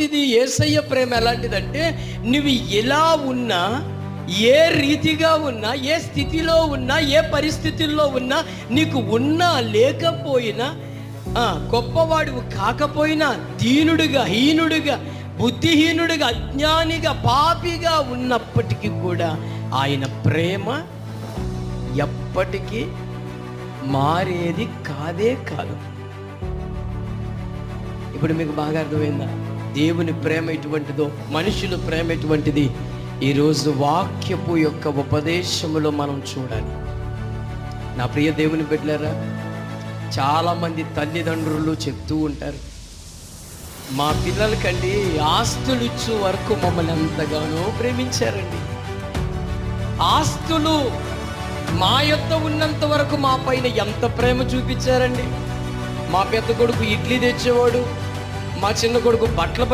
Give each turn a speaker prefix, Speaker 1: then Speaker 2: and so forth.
Speaker 1: ఇది యేసయ్య ప్రేమ ఎలాంటిదంటే, నువ్వు ఎలా ఉన్నా, ఏ రీతిగా ఉన్నా, ఏ స్థితిలో ఉన్నా, ఏ పరిస్థితుల్లో ఉన్నా, నీకు ఉన్నా లేకపోయినా, గొప్పవాడు కాకపోయినా, దీనుడిగా, హీనుడిగా, బుద్ధిహీనుడిగా, అజ్ఞానిగా, పాపిగా ఉన్నప్పటికీ కూడా ఆయన ప్రేమ ఎప్పటికీ మారేది కాదే కాదు. ఇప్పుడు మీకు బాగా అర్థమైందా? దేవుని ప్రేమ ఎటువంటిదో, మనుషుల ప్రేమ ఎటువంటిది ఈరోజు వాక్యపు యొక్క ఉపదేశములో మనం చూడాలి. నా ప్రియ దేవుని బిడ్డలారా, చాలామంది తల్లిదండ్రులు చెప్తూ ఉంటారు, మా పిల్లలకండి ఆస్తులు ఇచ్చు వరకు మమ్మల్ని ఎంతగానో ప్రేమించారండి. ఆస్తులు మా యొద్ద ఉన్నంత వరకు మా పైన ఎంత ప్రేమ చూపించారండి. మా పెద్ద కొడుకు ఇడ్లీ తెచ్చేవాడు, మా చిన్న కొడుకు బట్టలు